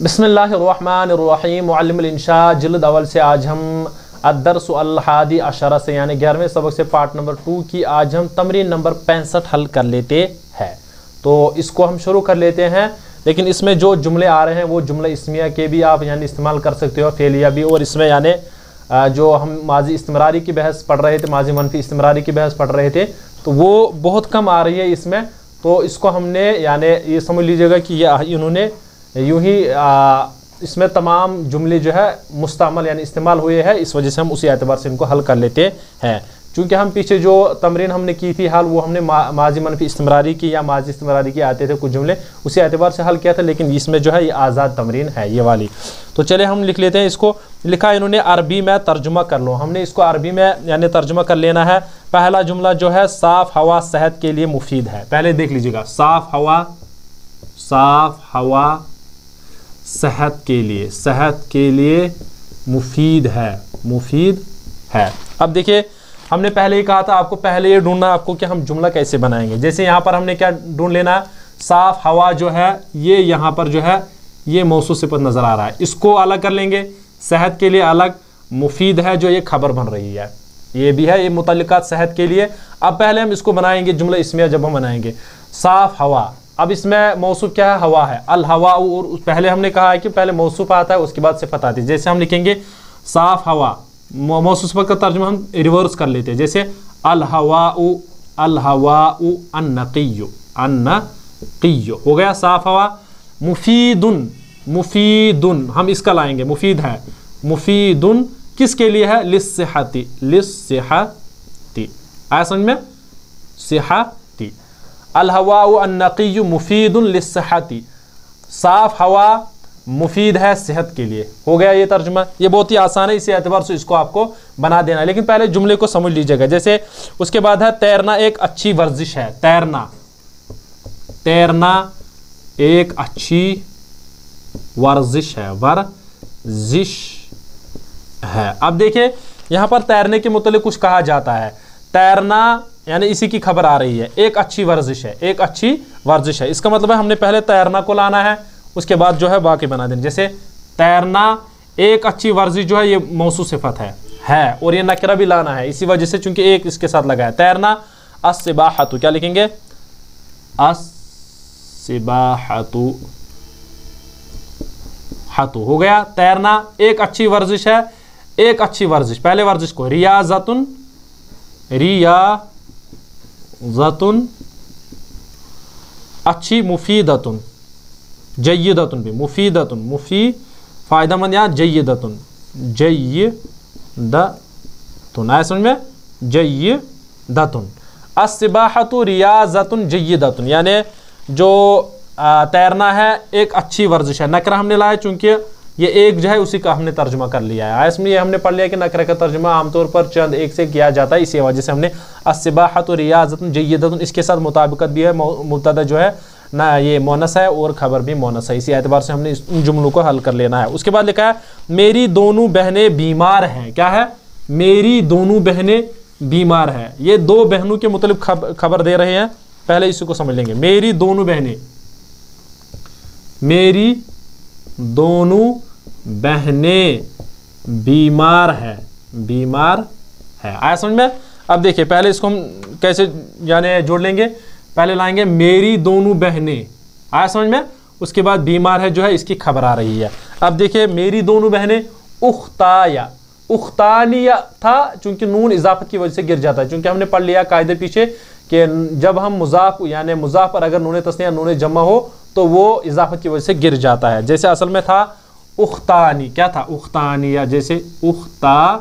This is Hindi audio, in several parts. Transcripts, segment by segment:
बिस्मिल्लाहिर्रहमानिर्रहीम। मुअल्लिमुल इंशा जिल्द अव्वल से आज हम अद्दर्स अल हादी अशरा से यानी 11वें सबक से पार्ट नंबर 2 की आज हम तमरीन नंबर 65 हल कर लेते हैं। तो इसको हम शुरू कर लेते हैं, लेकिन इसमें जो जुमले आ रहे हैं वो जुमला इस्मिया के भी आप यानी इस्तेमाल कर सकते हो, फेलिया भी। और इसमें यानी जो हम माजी इस्तिमरारी की बहस पढ़ रहे थे, माजी मनफी इस्तिमरारी की बहस पढ़ रहे थे, तो वो बहुत कम आ रही है इसमें। तो इसको हमने यानी ये समझ लीजिएगा कि ये इन्होंने यूं ही इसमें तमाम जुमले जो है मुस्तमल यानी इस्तेमाल हुए हैं, इस वजह से हम उसी एतबार से इनको हल कर लेते हैं। चूँकि हम पीछे जो तमरीन हमने की थी हल, वो हमने माजी मनफी इस्तिमरारी की या माजी इस्तिमरारी की आते थे कुछ जुमले, उसी एतबार से हल किया था। लेकिन इसमें जो है ये आज़ाद तमरीन है ये वाली। तो चले हम लिख लेते हैं इसको। लिखा इन्होंने अरबी में तर्जुमा कर लो। हमने इसको अरबी में यानी तर्जुमा कर लेना है। पहला जुमला जो है साफ़ हवा सेहत के लिए मुफीद है। पहले देख लीजिएगा, साफ़ हवा सेहत के लिए मुफीद है। अब देखिए हमने पहले ही कहा था आपको, पहले ये ढूंढना आपको कि हम जुमला कैसे बनाएंगे। जैसे यहाँ पर हमने क्या ढूंढ लेना है, साफ हवा जो है ये यहाँ पर जो है ये मौसूफ सिफत नज़र आ रहा है, इसको अलग कर लेंगे। सेहत के लिए अलग, मुफीद है जो ये खबर बन रही है, ये भी है, ये मुतल्लिकात सेहत के लिए। अब पहले हम इसको बनाएंगे जुमला इसमें। जब हम बनाएंगे साफ हवा, अब इसमें मौसूफ क्या है, हवा है, अल हवा। और पहले हमने कहा है कि पहले मौसूफ आता है उसके बाद सिफत आती है। जैसे हम लिखेंगे साफ हवा, मौसूफ सिफत का तर्जुमा हम रिवर्स कर लेते हैं। जैसे अल हवाउ अन्नक़िय्यु हो गया साफ हवा। मुफीदुन हम इसका लाएंगे, मुफीद है, मुफीदुन किसके लिए है, लिस्सिहती आया समझ में, सिहती। अल हवाउ अन्नक़िय्यु मुफीदुन लिस्सिहती, साफ हवा मुफीद है सेहत के लिए। हो गया ये तर्जुमा। ये बहुत ही आसान है, इसी एतबार से इसको आपको बना देना है। लेकिन पहले जुमले को समझ लीजिएगा। जैसे उसके बाद है तैरना एक अच्छी वर्जिश है। तैरना एक अच्छी वर्जिश है। अब देखिए यहाँ पर तैरने के मुतालिक कुछ कहा जाता है। तैरना यानी इसी की खबर आ रही है, एक अच्छी वर्जिश है, इसका मतलब है हमने पहले तैरना को लाना है, उसके बाद जो है बाकी बना देना। जैसे तैरना एक अच्छी वर्जिश जो है ये मौसूफ सिफत है और ये नकरा भी लाना है, इसी वजह से चूंकि एक इसके साथ लगा है। तैरना अस्सिबाहतु, क्या लिखेंगे, अस्सिबाहतु हो गया। तैरना एक अच्छी वर्जिश है, एक अच्छी वर्जिश, पहले वर्जिश को रियाजतुन अच्छी, मुफीदतुन जय्यदतुन भी, मुफीदतुन फायदेमंद, या जय्यदतुन आया समझ में, जय्यदतुन। अस्सिबाहतु रियाजतुन जय्यदतुन, यानी जो तैरना है एक अच्छी वर्जिश है। नकरा हमने लाया चूंकि ये एक जो है उसी का हमने तर्जुमा कर लिया है। इसमें ये हमने पढ़ लिया कि नकरा का तर्जुमा आमतौर पर चंद एक से किया जाता है, इसी वजह से हमने अस्सिबाहतु रियाजतुन जय्यदतुन, इसके साथ मुताबिकत भी है, मुब्तदा जो है ना ये मोनस है और खबर भी मोनस है, इसी एतबार से हमने इन जुमलों को हल कर लेना है। उसके बाद लिखा है मेरी दोनों बहनें बीमार हैं। क्या है, मेरी दोनों बहनें बीमार हैं। ये दो बहनों के मुतालिब खबर दे रहे हैं, पहले इसी को समझ लेंगे। मेरी दोनों बहनें बीमार है। आया समझ में। अब देखिए पहले इसको हम कैसे यानी जोड़ लेंगे। पहले लाएंगे मेरी दोनों बहनें, आया समझ में, उसके बाद बीमार है जो है इसकी खबर आ रही है। अब देखिए मेरी दोनों बहनें, उख्तानिया था चूंकि नून इजाफत की वजह से गिर जाता है। चूंकि हमने पढ़ लिया कायदे पीछे कि जब हम मुजाफ यानी मुजाफ पर अगर नून तस्निया नून जमा हो तो वो इजाफत की वजह से गिर जाता है। जैसे असल में था उख्तानी, क्या था, उख्तानिया, जैसे उख्ता,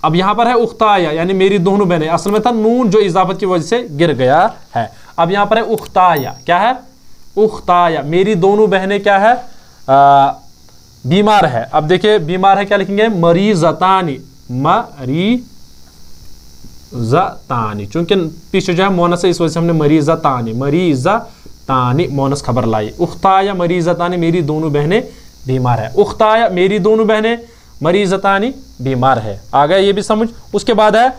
अब यहाँ पर है उख्ताया यानी मेरी दोनों बहनें, असल में था नून जो इजाफत की वजह से गिर गया है। अब यहाँ पर है उख्ताया, क्या है, उख्ताया, मेरी दोनों बहनें क्या है, बीमार है। अब देखिए बीमार है क्या लिखेंगे, मरीज़तानी, चूंकि पीछे जो है मोनस है इस वजह से हमने मरीज़तानी मोनस खबर लाई। उख्ताया मरीज़तानी, मेरी दोनों बहनें बीमार है। उख्ताया मेरी दोनों बहनें, मरीज़तानी बीमार है। आ गया ये भी समझ। उसके बाद है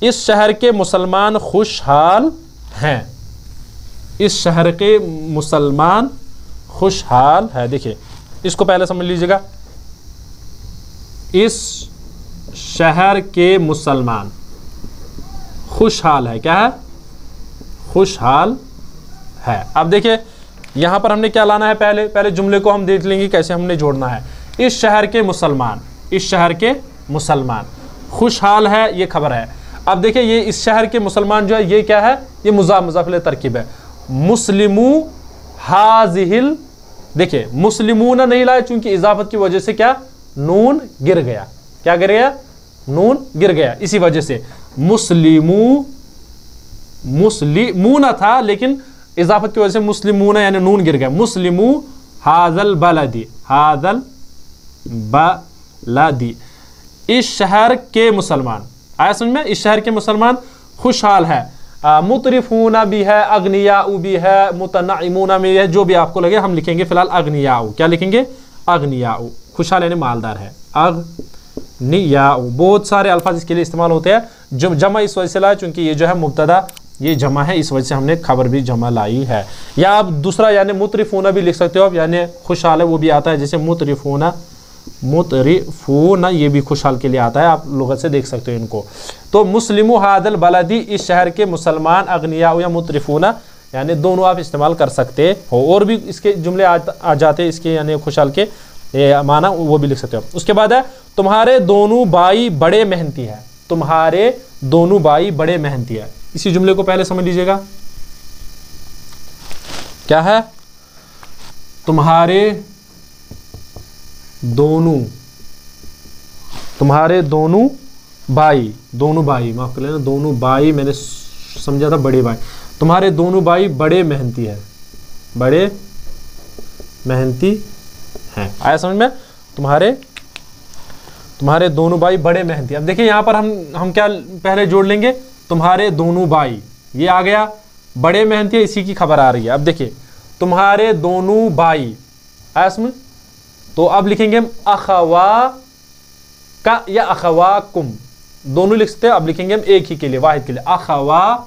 इस शहर के मुसलमान खुशहाल हैं। इस शहर के मुसलमान खुशहाल है। देखिए इसको पहले समझ लीजिएगा, इस शहर के मुसलमान खुशहाल है। क्या है? खुशहाल है। अब देखिए यहां पर हमने क्या लाना है, पहले जुमले को हम देख लेंगे कैसे हमने जोड़ना है। इस शहर के मुसलमान, इस शहर के मुसलमान खुशहाल है, ये खबर है। अब देखिए ये इस शहर के मुसलमान जो है ये क्या है, ये मुजाफिल तरकीब है। मुस्लिमू हाजिहिल, देखिए मुस्लिमूना नहीं लाए चूंकि इजाफत की वजह से क्या नून गिर गया। क्या गिर गया? नून गिर गया। इसी वजह से मुस्लिमूना था लेकिन इजाफत की वजह से मुस्लिमूना यानी नून गिर गया। मुस्लिमू हाजल बलदी, हाजल बलदी, इस शहर के मुसलमान। आया समझ में? इस शहर के मुसलमान खुशहाल है। मुतरिफूना भी है, अग्नियाउ भी है, मुतनइमूना भी है, जो भी आपको लगे हम लिखेंगे फिलहाल अग्नियाउ। क्या लिखेंगे? अग्नियाउ। खुशहाल यानी मालदार है। अग्नियाउ, बहुत सारे अल्फाज इसके लिए इस्तेमाल होते हैं। जो जमा इस वजह से लाया चूंकि ये जो है मुब्तदा ये जमा है, इस वजह से हमने खबर भी जमा लाई है। या आप दूसरा यानी मुतरिफूना भी लिख सकते हो आप, यानी खुशहाल है वो भी आता है, जैसे मुतरिफूना, मुतरिफूना ये भी खुशहाल के लिए आता है, आप लुगत से देख सकते हो इनको। तो मुस्लिमु हादल बलदी, इस शहर के मुसलमान, अग्निया या मुतरिफूना यानी दोनों आप इस्तेमाल कर सकते हो। और भी इसके जुमले आ जाते हैं इसके यानी खुशहाल के माना, वो भी लिख सकते हो। उसके बाद है तुम्हारे दोनों भाई बड़े मेहनती है। तुम्हारे दोनों भाई बड़े मेहनती है। इसी जुमले को पहले समझ लीजिएगा, क्या है? तुम्हारे दोनों भाई, दोनों भाई माफ कर लेना, दोनों भाई मैंने समझा था बड़े भाई। तुम्हारे दोनों भाई बड़े मेहनती है, बड़े मेहनती हैं। आया समझ में? तुम्हारे दोनों भाई बड़े मेहनती। अब देखिए यहां पर हम क्या पहले जोड़ लेंगे, तुम्हारे दोनों भाई, ये आ गया, बड़े मेहनती है, इसी की खबर आ रही है। अब देखिए तुम्हारे दोनों भाई, आया समझ? तो अब लिखेंगे हम अखवा का या अखवा कुम, दोनों लिख सकते हैं। अब लिखेंगे हम एक ही के लिए, वाहिद के लिए, अखवा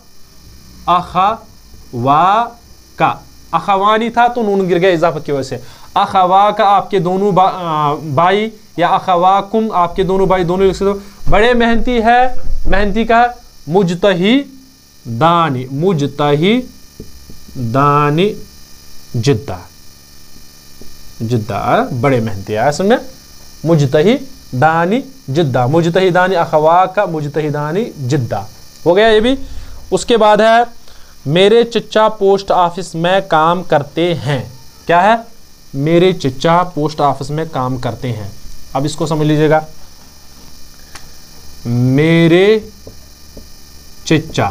का। अखवानी था तो नून गिर गया इजाफत की वजह से। अखवा का आपके दोनों भाई, या अखवा कुम आपके दोनों भाई, दोनों लिख सकते हो। बड़े मेहनती है, मेहनती का मुजतहिदानी, मुजतहिदानी जिद्दा, जिद्दा बड़े मेहनती है। सुन में मुजतहिदानी जिद्दा, मुजतहिदानी अखवा का, मुजतहिदानी जिद्दा हो गया ये भी। उसके बाद है मेरे चचा पोस्ट ऑफिस में काम करते हैं। क्या है? मेरे चचा पोस्ट ऑफिस में काम करते हैं। अब इसको समझ लीजिएगा, मेरे चचा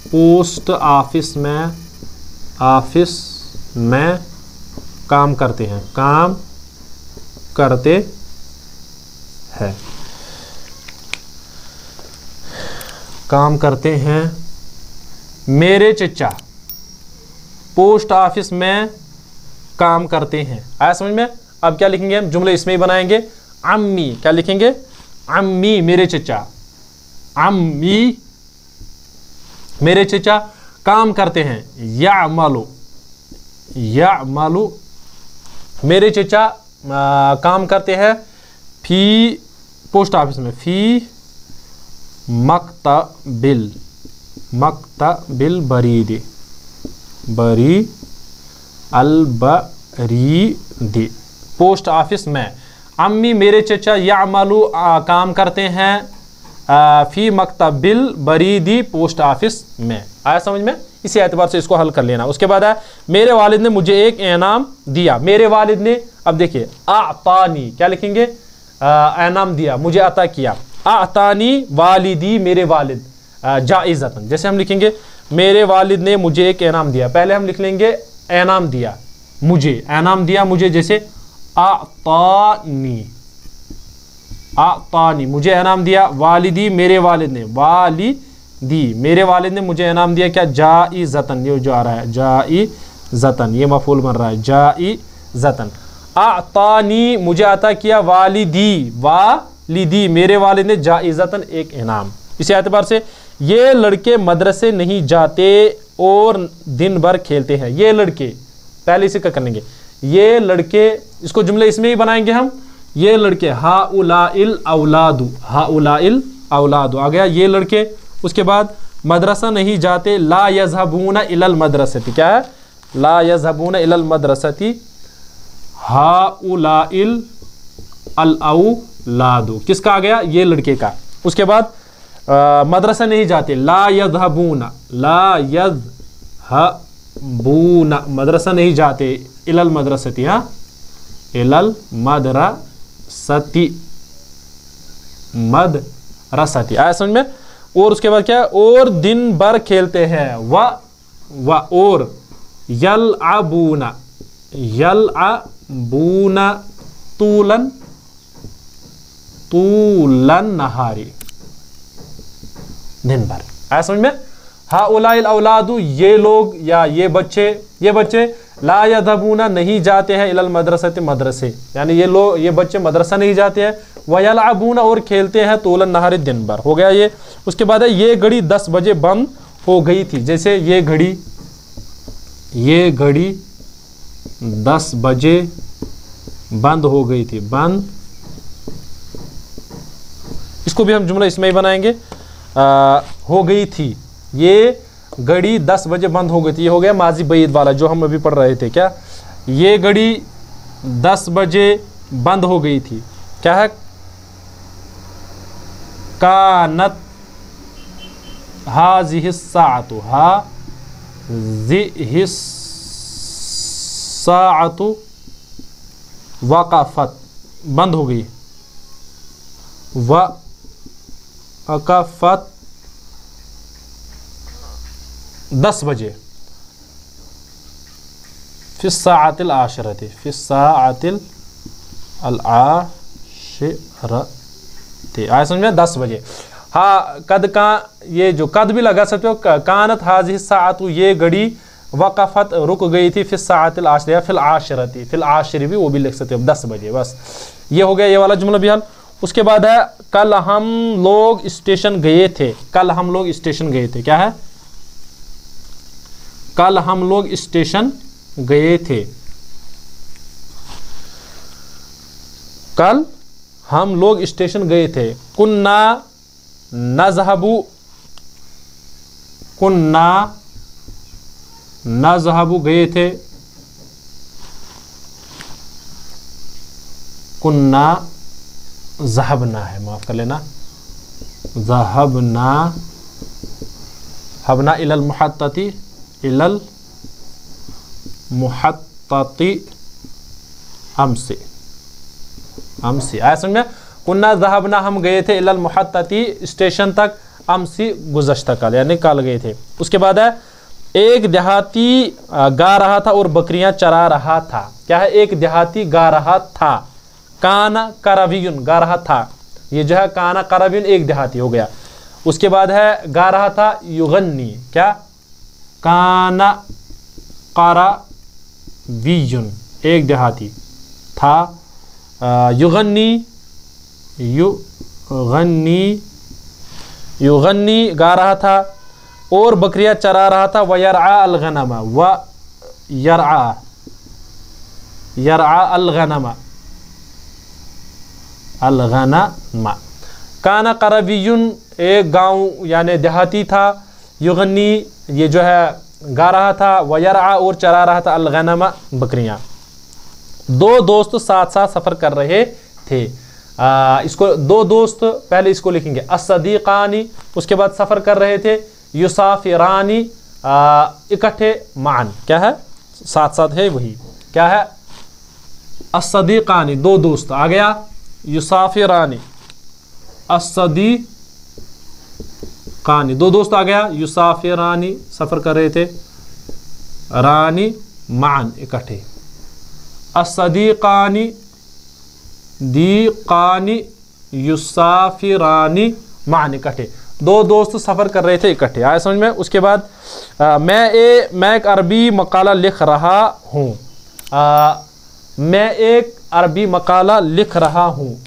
पोस्ट ऑफिस में काम करते हैं, काम करते हैं, काम करते हैं। मेरे चचा पोस्ट ऑफिस में काम करते हैं। आया समझ में? अब क्या लिखेंगे हम? जुमले इसमें ही बनाएंगे। अम्मी, क्या लिखेंगे? अम्मी मेरे चचा, अम्मी मेरे चचा काम करते हैं। यामालू, यामालू मेरे चचा काम करते हैं फी पोस्ट ऑफिस में, फी मक्तबिल, मक्तबिल बरीदी, बरी अल बरीदी, पोस्ट ऑफिस में। अम्मी मेरे चचा यामालू काम करते हैं फी मक्तबिल बरीदी, पोस्ट ऑफिस में। आया समझ में? इसी एतबार से इसको हल कर लेना। उसके बाद है मेरे वालिद ने मुझे एक इनाम दिया। मेरे वालिद ने, अब देखिए आतानी, क्या लिखेंगे? इनाम दिया, मुझे अता किया। आतानी वालिदी, मेरे वालिद, जाइज़तन। जैसे हम लिखेंगे मेरे वालिद ने मुझे एक इनाम दिया, पहले हम लिख लेंगे इनाम दिया मुझे, इनाम दिया मुझे, जैसे आतानी, आतानी मुझे इनाम दिया। वालिदी मेरे वालिद ने, वालिदी मेरे वालिद ने मुझे इनाम दिया। क्या? जाइज़तन, ये जो आ रहा है जाइज़तन, ये मफूल बन रहा है, जाइज़तन। आतानी मुझे अता किया। वालिदी, वालिदी मेरे वालिद ने, जाइज़तन एक इनाम। इसी एतबार से ये लड़के मदरसे नहीं जाते और दिन भर खेलते हैं। ये लड़के, पहले इसे क्या कर लेंगे, ये लड़के, इसको जुमले इसमें ही बनाएंगे हम, ये लड़के, हाउलाइल औलादु, हाउलाइल औलादु आ गया, ये लड़के। उसके बाद मदरसा नहीं जाते, ला यज़हबूना इलल मदरसती, क्या है, ला यज़हबूना इलल मदरसती हाउलाइल अल औलादु, किसका आ गया, ये लड़के का। उसके बाद मदरसा नहीं जाते, ला यज़हबूना, ला यज़हबूना, मदरसा नहीं जाते, इलल मदरसती, हाँ, इलल मदरसती, मदरसती, आया समझ में। और उसके बाद क्या है, और दिन भर खेलते हैं, व और यलअबूना, यलअबूना तूलन, तूलन नहारी, दिन भर, आया समझ में। हाउलाइल औलादु, ये लोग या ये बच्चे ला यज़हबूना, नहीं जाते हैं, इलल मदरसती, मदरसे, यानी ये लोग, ये बच्चे मदरसा नहीं जाते हैं, व यलअबूना, और खेलते हैं, तूलन नहारी, दिन भर, हो गया ये। उसके बाद है, ये घड़ी 10 बजे बंद हो गई थी, जैसे ये घड़ी 10 बजे बंद हो गई थी, बंद, इसको भी हम जुमला इसमें ही बनाएंगे, हो गई थी, ये घड़ी 10 बजे बंद हो गई थी, ये हो गया माजी बईद वाला जो हम अभी पढ़ रहे थे, क्या, ये घड़ी 10 बजे बंद हो गई थी, क्या है, कानत हाज़िहि साअतु, हाज़िहि साअतु वक़फ़त, बंद हो गई, वक़फ़त 10 बजे, फिस्साअतिल आशिरति, फिस्साअतिल आशिरति, आया समझ में, 10 बजे। हाँ, कद का, ये जो कद भी लगा सकते हो, कानत हाज़िहि साअतु, ये घड़ी, वक़फ़त, रुक गई थी, फिस्साअतिल आशिरा, फिल आशिरति, फिल आशिरी भी वो भी लिख सकते हो, 10 बजे, बस ये हो गया ये वाला जुमला भी हल। उसके बाद है, कल हम लोग स्टेशन गए थे, कल हम लोग स्टेशन गए थे, क्या है, कल हम लोग स्टेशन गए थे, कल हम लोग स्टेशन गए थे। कुन्ना नज़हबु, कुन्ना नज़हबु, गए थे, कुन्ना ज़हबना है, माफ कर लेना, ज़हबना, हबना इलल मुहत्तती, इलल मुहत्तती अमसे, अमसी, आया समझ में। कुन्ना ज़हबना, हम गए थे, इलल मुहत्तती, स्टेशन तक, अमसी, गुज़श्ता कल, यानी कल गए थे। उसके बाद है, एक देहाती गा रहा था और बकरियां चरा रहा था, क्या है, एक देहाती गा रहा था, काना करवियुन, गा रहा था, ये जो है काना करवियुन, एक देहाती हो गया। उसके बाद है, गा रहा था, युगन्नी, क्या, काना करवियुन, एक देहाती था, युगन्नी, युगन्नी, युगन्नी गा रहा था, और बकरियां चरा रहा था, व यरआ अलगनमा, व यरआ, यरआ अलगनमा, अलगनमा, काना करवियुन, एक गांव यानी देहाती था, युगन्नी, ये जो है गा रहा था, व यरआ, और चरा रहा था, अलगनमा, बकरियां। दो दोस्त साथ साथ सफर कर रहे थे, इसको दो दोस्त, पहले इसको लिखेंगे अस्सदीक़ानी, उसके बाद सफर कर रहे थे, युसाफिरानी, इकट्ठे, मान, क्या है, साथ साथ है, वही क्या है, अस्सदीक़ानी, दो दोस्त आ गया, युसाफिरानी, अस्सदीक़ानी, दो दोस्त आ गया, युसाफिरानी, सफर कर रहे थे, रानी, मान, इकट्ठे, अस्सदीक़ानी, दीक़ानी, युसाफिरानी, मान, इकट्ठे, दो दोस्त सफ़र कर रहे थे इकट्ठे, आया समझ में। उसके बाद मैं एक अरबी मकाला लिख रहा हूँ, मैं एक अरबी मकाला लिख रहा हूँ,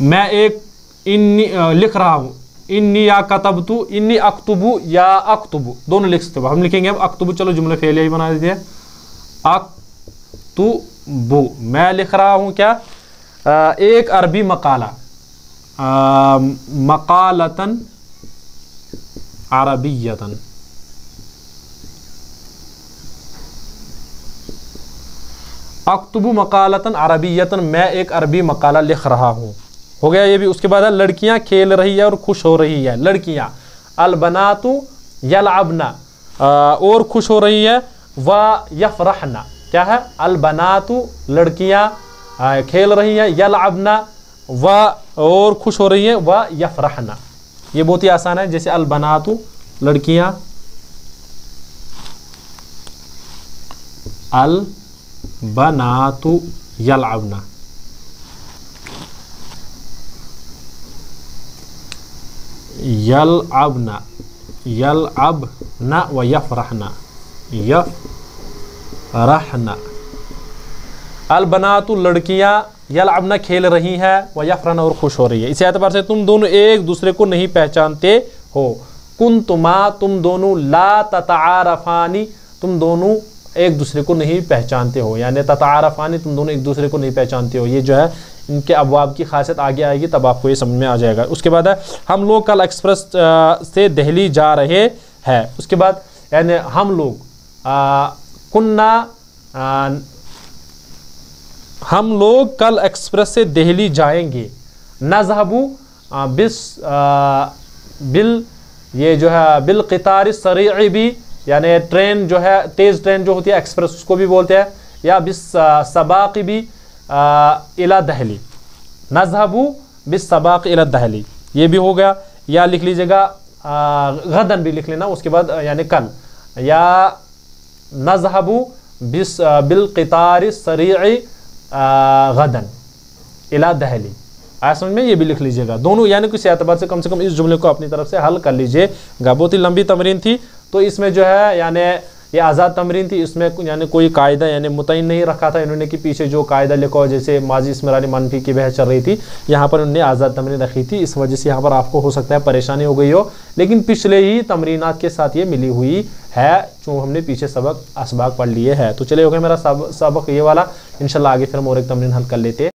मैं एक लिख रहा हूँ, इन्नी या कतबतु, इन्नी अक्तुबु या अक्तुबु, दोनों लिख सकते हो। हम लिखेंगे अब अक्तुबु, चलो जुमला फेलिया ही बना देते हैं। अक्तुबु, मैं लिख रहा हूँ क्या, एक अरबी मकाला, मकालतन अरबियतन, अक्तुबु मकालतन अरबियतन, मैं एक अरबी मकाला लिख रहा हूँ। हो गया ये भी। उसके बाद है लड़कियां खेल रही है और खुश हो रही है। लड़कियां, अलबनातु यलअबना, और खुश हो रही है, व यफरहना, क्या है, अलबनातु लड़कियां खेल रही है, यलअबना व और खुश हो रही है, व यफरहना। ये बहुत ही आसान है। जैसे अलबनातु लड़कियां, अलबनातु यलअबना, यलअबना, यलअबना व यफरहना, यफरहना। अलबनातु लड़कियां, यलअबना खेल रही हैं, व यफरहना और खुश हो रही है। इसी एतबार से तुम दोनों एक दूसरे को नहीं पहचानते हो। कुन्तुमा, तुम दोनों, ला ततारफानी, तुम दोनों एक दूसरे को नहीं पहचानते हो, यानी ततारफानी, तुम दोनों एक दूसरे को नहीं पहचानते हो। ये जो है इनके अबवाब की खासियत आगे आएगी, तब आपको ये समझ में आ जाएगा। उसके बाद है हम लोग कल एक्सप्रेस से दिल्ली जा रहे हैं। उसके बाद यानी हम लोग, कुन्ना, हम लोग कल एक्सप्रेस से दिल्ली जाएंगे। नज़हबु बिल, ये जो है बिल क़ितार सरीअ भी, यानी ट्रेन जो है, तेज़ ट्रेन जो होती है एक्सप्रेस, उसको भी बोलते हैं, या बिस सबाक़ भी इला दहली, नज़हबु बिस सबाक़ इला दहली, ये भी हो गया। या लिख लीजिएगा गदन भी लिख लेना उसके बाद, यानी कल, या नज़हबु बिस बिल क़ितार सरीअ गदन इला दहली। आया समझ में, ये भी लिख लीजिएगा दोनों, यानी किसी एतबार से कम इस जुमले को अपनी तरफ से हल कर लीजिएगा। बहुत ही लंबी तमरीन थी, तो इसमें जो है यानी ये आज़ाद तमरीन थी, इसमें यानी कोई कायदा यानी मुतय्यन नहीं रखा था इन्होंने कि पीछे जो कायदा लिखा हो, जैसे माजी इसमेरानी मनफी की बहस चल रही थी, यहाँ पर उन्होंने आज़ाद तमरीन रखी थी। इस वजह से यहाँ पर आपको हो सकता है परेशानी हो गई हो, लेकिन पिछले ही तमरीनात के साथ ये मिली हुई है, जो हमने पीछे सबक असबाक पढ़ लिए है। तो चले हो गया मेरा सबक ये वाला। इंशाल्लाह आगे फिर हम और एक तमरीन हल कर लेते हैं।